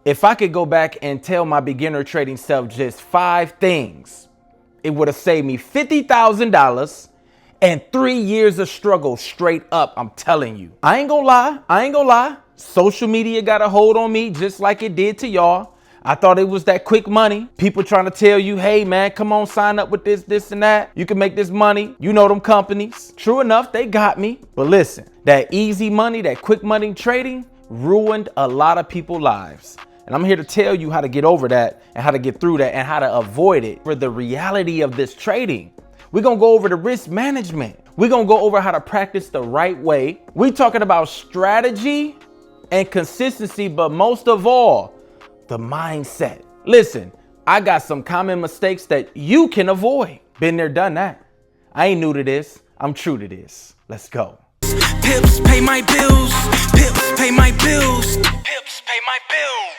If I could go back and tell my beginner trading self just 5 things, it would have saved me $50,000 and 3 years of struggle straight up. I'm telling you. I ain't gonna lie. Social media got a hold on me just like it did to y'all. I thought it was that quick money. People trying to tell you, hey man, come on, sign up with this and that. You can make this money. You know them companies. True enough, they got me. But listen, that easy money, that quick money trading ruined a lot of people's lives. And I'm here to tell you how to get over that and how to get through that and how to avoid it. For the reality of this trading, we're going to go over the risk management. We're going to go over how to practice the right way. We're talking about strategy and consistency, but most of all, the mindset. Listen, I got some common mistakes that you can avoid. Been there, done that. I ain't new to this. I'm true to this. Let's go. Pips pay my bills. Pips pay my bills. Pips pay my bills.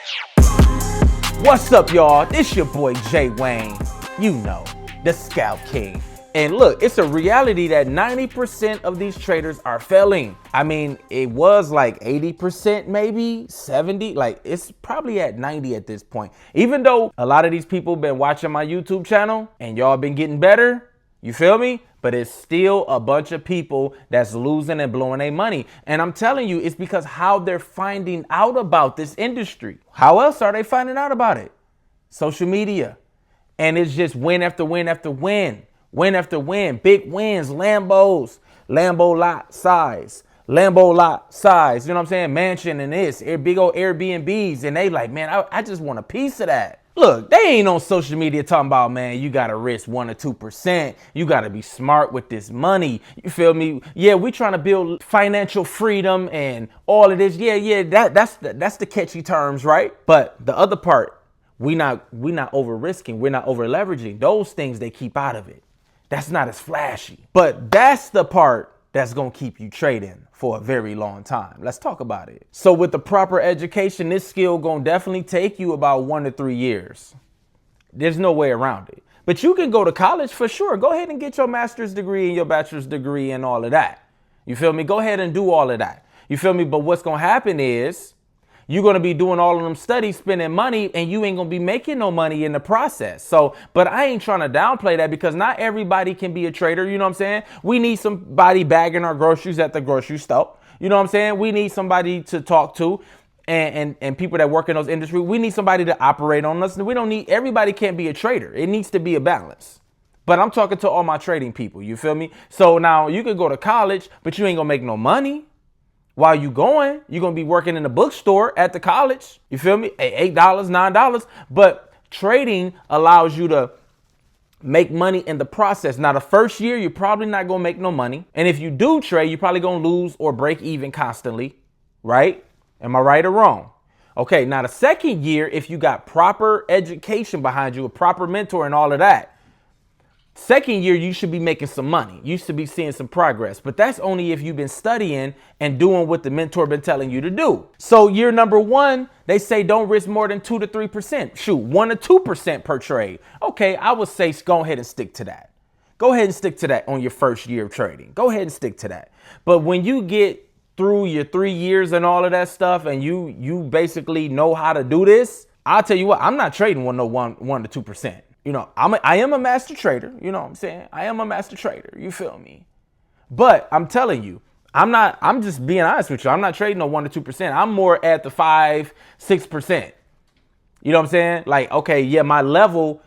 What's up, y'all? This your boy Jay Wayne. You know, the Scout King. And look, it's a reality that 90% of these traders are failing. I mean, it was like 80%, maybe 70. Like it's probably at 90 at this point. Even though a lot of these people been watching my YouTube channel and y'all been getting better, you feel me? But it's still a bunch of people that's losing and blowing their money. And I'm telling you, it's because how they're finding out about this industry. How else are they finding out about it? Social media. And it's just win after win after win. Win after win, big wins, Lambo lot size, you know what I'm saying? Mansion and this, big old Airbnbs. And they like, man, I just want a piece of that. Look, they ain't on social media talking about, man, you got to risk 1 or 2%. You got to be smart with this money. You feel me? Yeah, we trying to build financial freedom and all of this. Yeah, that's the catchy terms, right? But the other part, we not over risking. We're not over leveraging. Those things they keep out of it. That's not as flashy, but that's the part that's going to keep you trading for a very long time. Let's talk about it. So with the proper education, this skill going to definitely take you about 1 to 3 years. There's no way around it, but you can go to college for sure. Go ahead and get your master's degree and your bachelor's degree and all of that. You feel me? Go ahead and do all of that. You feel me? But what's going to happen is you're going to be doing all of them studies, spending money, and you ain't going to be making no money in the process. So, but I ain't trying to downplay that because not everybody can be a trader. You know what I'm saying? We need somebody bagging our groceries at the grocery store. You know what I'm saying? We need somebody to talk to and people that work in those industries. We need somebody to operate on us. We don't need, everybody can't be a trader. It needs to be a balance. But I'm talking to all my trading people. You feel me? So now you could go to college, but you ain't going to make no money. While you're going to be working in the bookstore at the college. You feel me? $8, $9. But trading allows you to make money in the process. Now, the first year, you're probably not going to make no money. And if you do trade, you're probably going to lose or break even constantly. Right? Am I right or wrong? Okay, now the second year, if you got proper education behind you, a proper mentor and all of that, second year, you should be making some money. You should be seeing some progress, but that's only if you've been studying and doing what the mentor been telling you to do. So year number 1, they say don't risk more than 2 to 3%. Shoot, 1 to 2% per trade. Okay, I would say go ahead and stick to that. Go ahead and stick to that on your first year of trading. Go ahead and stick to that. But when you get through your 3 years and all of that stuff and you basically know how to do this, I'll tell you what, I'm not trading with no 1 to 2%. You know, I am a master trader. You know what I'm saying? I am a master trader. You feel me? But I'm telling you, I'm just being honest with you. I'm not trading no 1 to 2%. I'm more at the 5, 6%. You know what I'm saying? Like, okay, yeah, my level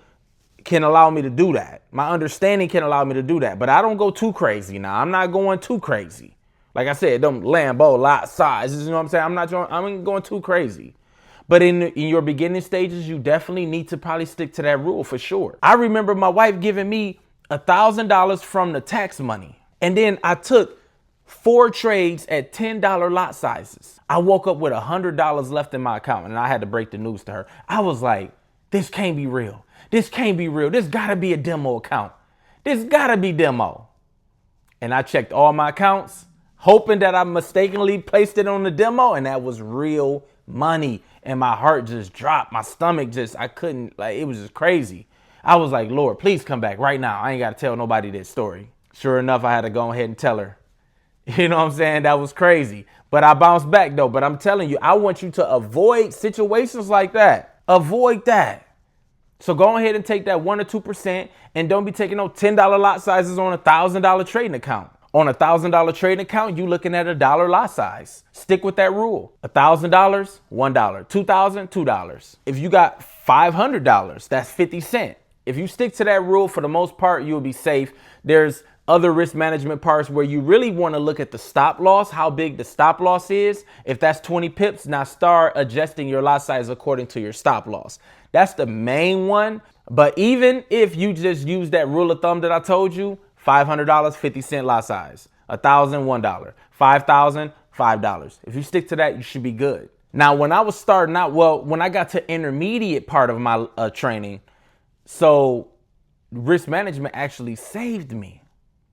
can allow me to do that. My understanding can allow me to do that. But I don't go too crazy now. I'm not going too crazy. Like I said, them Lambo lot sizes, you know what I'm saying? I'm going too crazy. But in your beginning stages, you definitely need to probably stick to that rule for sure. I remember my wife giving me $1,000 from the tax money. And then I took 4 trades at $10 lot sizes. I woke up with $100 left in my account and I had to break the news to her. I was like, this can't be real. This can't be real. This gotta be a demo account. This gotta be demo. And I checked all my accounts, hoping that I mistakenly placed it on the demo, and that was real money. And my heart just dropped. My stomach I couldn't, like, it was just crazy. I was like, Lord, please come back right now. I ain't got to tell nobody this story. Sure enough, I had to go ahead and tell her. You know what I'm saying? That was crazy. But I bounced back though. But I'm telling you, I want you to avoid situations like that. Avoid that. So go ahead and take that 1 or 2% and don't be taking no $10 lot sizes on $1,000 trading account. On $1,000 trading account, you looking at $1 lot size. Stick with that rule. $1,000, $1. $2,000, $2. If you got $500, that's 50 cents. If you stick to that rule, for the most part, you'll be safe. There's other risk management parts where you really want to look at the stop loss, how big the stop loss is. If that's 20 pips, now start adjusting your lot size according to your stop loss. That's the main one. But even if you just use that rule of thumb that I told you, $500, 50 cent lot size, $1,000, $1, $5,000, $5. If you stick to that, you should be good. Now, when I was starting out, well, when I got to intermediate part of my training, so risk management actually saved me.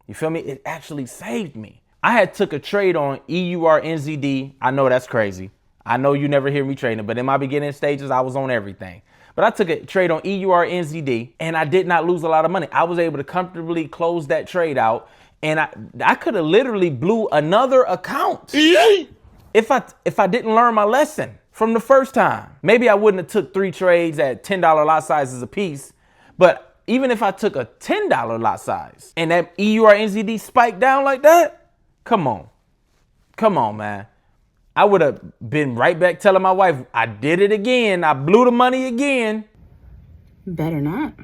You feel me? It actually saved me. I had took a trade on EURNZD. I know that's crazy. I know you never hear me trading, but in my beginning stages, I was on everything. But I took a trade on EURNZD and I did not lose a lot of money. I was able to comfortably close that trade out, and I could have literally blew another account if I didn't learn my lesson from the first time. Maybe I wouldn't have took 3 trades at $10 lot sizes a piece, but even if I took a $10 lot size and that EURNZD spiked down like that, come on, man. I would have been right back telling my wife, I did it again. I blew the money again. Better not.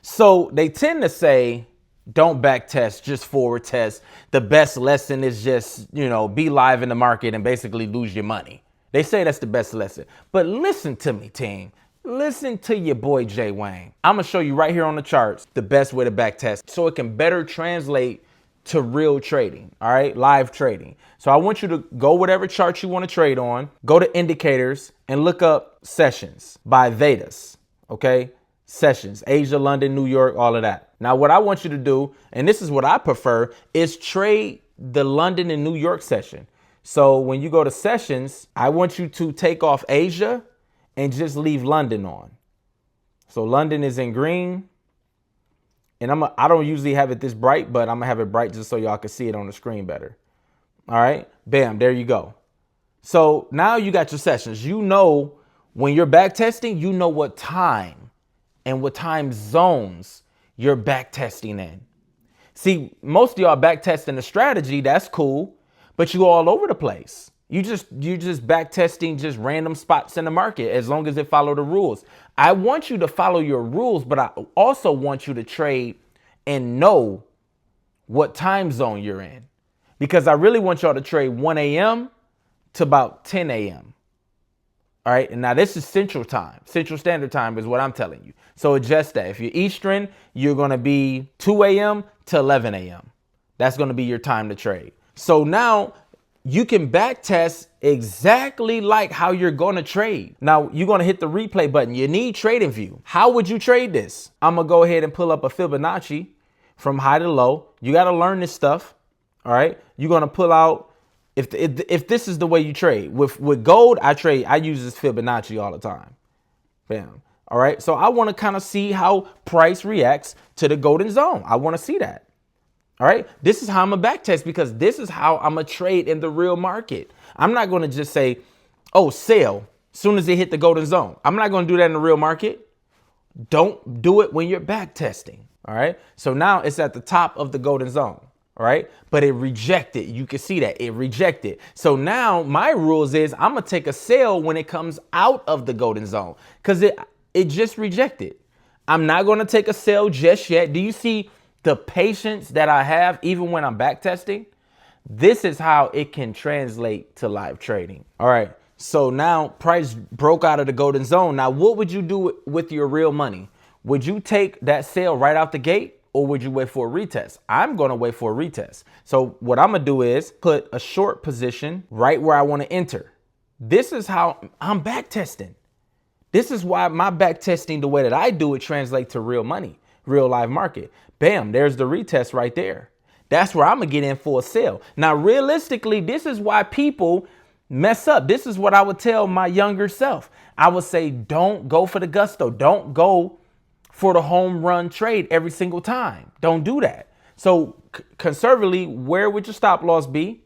So they tend to say, don't back test, just forward test. The best lesson is just, be live in the market and basically lose your money. They say that's the best lesson. But listen to me, team. Listen to your boy, Jay Wayne. I'm going to show you right here on the charts the best way to back test so it can better translate to real trading, all right? Live trading. So I want you to go whatever chart you want to trade on, go to indicators and look up sessions by Vedas, okay? Sessions, Asia, London, New York, all of that. Now, what I want you to do, and this is what I prefer, is trade the London and New York session. So when you go to sessions, I want you to take off Asia and just leave London on. So London is in green. And I don't usually have it this bright, but I'm gonna have it bright just so y'all can see it on the screen better. All right, bam, there you go. So now you got your sessions. You know, when you're back testing, you know what time and what time zones you're back testing in. See, most of y'all back testing the strategy, that's cool, but you all over the place. You just back testing just random spots in the market as long as it follow the rules. I want you to follow your rules, but I also want you to trade and know what time zone you're in, because I really want y'all to trade 1 a.m. to about 10 a.m. All right. And now this is Central Time. Central Standard Time is what I'm telling you. So adjust that. If you're Eastern, you're going to be 2 a.m. to 11 a.m. That's going to be your time to trade. So now you can back test exactly like how you're going to trade. Now you're going to hit the replay button. You need trading view. How would you trade this? I'm going to go ahead and pull up a Fibonacci from high to low. You got to learn this stuff. All right. You're going to pull out, if this is the way you trade with gold, I use this Fibonacci all the time. Bam. All right. So I want to kind of see how price reacts to the golden zone. I want to see that. All right. This is how I'm a back test, because this is how I'm a trade in the real market. I'm not going to just say, oh, sell as soon as they hit the golden zone. I'm not going to do that in the real market. Don't do it when you're back testing. All right. So now it's at the top of the golden zone. All right. But it rejected. You can see that it rejected. So now my rules is I'm going to take a sell when it comes out of the golden zone, because it just rejected. I'm not going to take a sell just yet. Do you see the patience that I have even when I'm back testing? This is how it can translate to live trading. All right. So now price broke out of the golden zone. Now, what would you do with your real money? Would you take that sale right out the gate, or would you wait for a retest? I'm going to wait for a retest. So what I'm going to do is put a short position right where I want to enter. This is how I'm back testing. This is why my back testing, the way that I do it, translates to real money, real live market. Bam, there's the retest right there. That's where I'm going to get in for a sale. Now, realistically, this is why people mess up. This is what I would tell my younger self. I would say, don't go for the gusto. Don't go for the home run trade every single time. Don't do that. So conservatively, where would your stop loss be?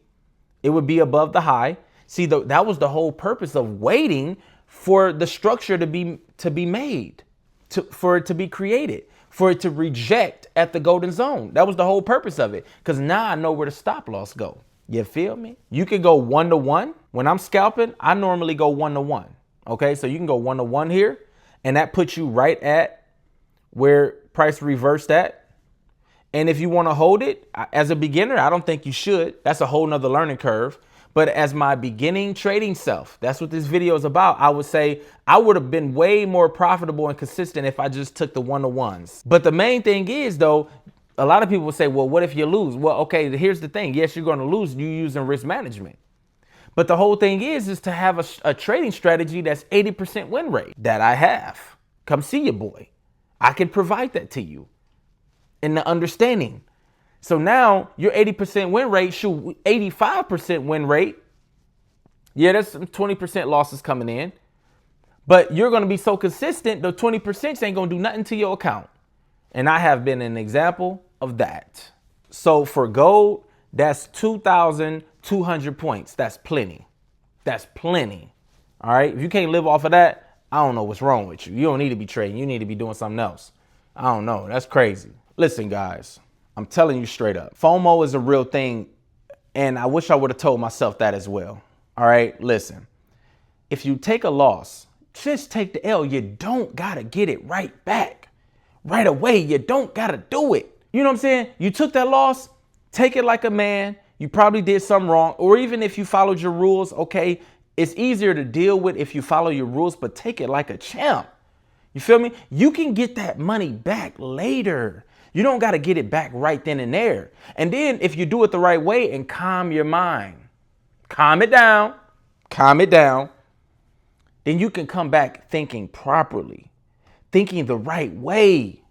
It would be above the high. See, that was the whole purpose of waiting for the structure to be made, for it to be created, for it to reject at the golden zone. That was the whole purpose of it. Because now I know where the stop loss go. You feel me? You can go 1-to-1. When I'm scalping, I normally go 1-to-1. Okay, so you can go 1-to-1 here, and that puts you right at where price reversed at. And if you want to hold it as a beginner, I don't think you should. That's a whole nother learning curve. But as my beginning trading self, that's what this video is about. I would say I would have been way more profitable and consistent if I just took the 1-to-1s. But the main thing is, though, a lot of people will say, well, what if you lose? Well, okay, here's the thing. Yes, you're going to lose. You're using risk management. But the whole thing is to have a trading strategy that's 80% win rate that I have. Come see your boy. I can provide that to you in the understanding. So now your 80% win rate, shoot, 85% win rate. Yeah, there's some 20% losses coming in. But you're going to be so consistent, the 20% ain't going to do nothing to your account. And I have been an example of that. So for gold, that's 2,200 points. That's plenty. That's plenty. All right. If you can't live off of that, I don't know what's wrong with you. You don't need to be trading. You need to be doing something else. I don't know. That's crazy. Listen, guys, I'm telling you straight up. FOMO is a real thing. And I wish I would have told myself that as well. All right. Listen, if you take a loss, just take the L. You don't got to get it right back right away. You don't got to do it. You know what I'm saying? You took that loss, take it like a man. You probably did something wrong. Or even if you followed your rules, okay, it's easier to deal with if you follow your rules, but take it like a champ. You feel me? You can get that money back later. You don't got to get it back right then and there. And then if you do it the right way and calm your mind, calm it down, then you can come back thinking properly, thinking the right way.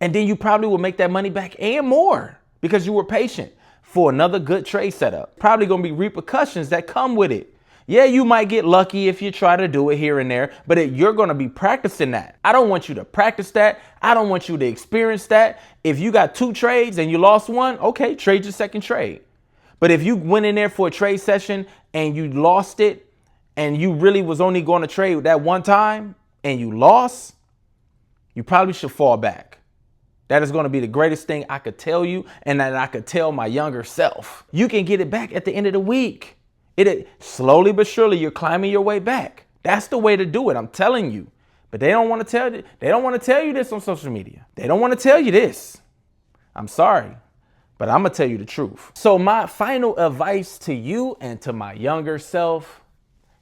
And then you probably will make that money back and more because you were patient for another good trade setup. Probably going to be repercussions that come with it. Yeah, you might get lucky if you try to do it here and there, but you're going to be practicing that. I don't want you to practice that. I don't want you to experience that. If you got 2 trades and you lost one, okay, trade your second trade. But if you went in there for a trade session and you lost it and you really was only going to trade that one time and you lost, you probably should fall back. That is going to be the greatest thing I could tell you and that I could tell my younger self. You can get it back at the end of the week. It slowly but surely you're climbing your way back. That's the way to do it. I'm telling you. But they don't want to tell you. They don't want to tell you this on social media. They don't want to tell you this. I'm sorry, but I'm going to tell you the truth. So my final advice to you and to my younger self,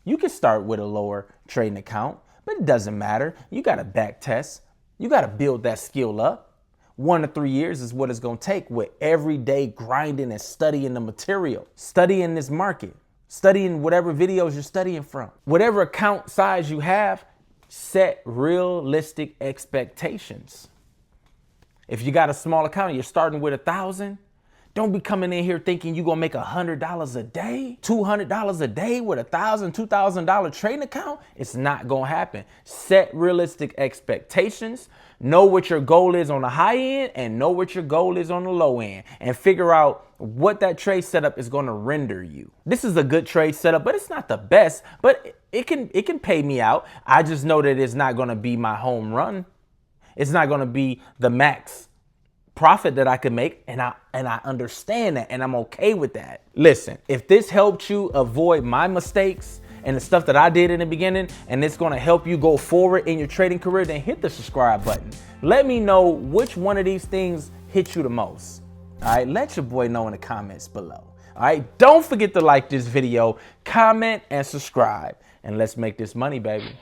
you can start with a lower trading account, but it doesn't matter. You got to back test. You got to build that skill up. 1 to 3 years is what it's going to take with every day grinding and studying the material, studying this market, studying whatever videos you're studying from. Whatever account size you have, set realistic expectations. If you got a small account and you're starting with 1,000, don't be coming in here thinking you're going to make $100 a day, $200 a day with $1,000, $2,000 trading account. It's not going to happen. Set realistic expectations. Know what your goal is on the high end and know what your goal is on the low end and figure out what that trade setup is going to render you. This is a good trade setup, but it's not the best, but it can pay me out. I just know that it's not going to be my home run. It's not going to be the max profit that I could make, and I understand that, and I'm okay with that. Listen, if this helped you avoid my mistakes and the stuff that I did in the beginning, and it's gonna help you go forward in your trading career, then hit the subscribe button. Let me know which one of these things hit you the most. All right, let your boy know in the comments below. All right, don't forget to like this video, comment, and subscribe, and let's make this money, baby.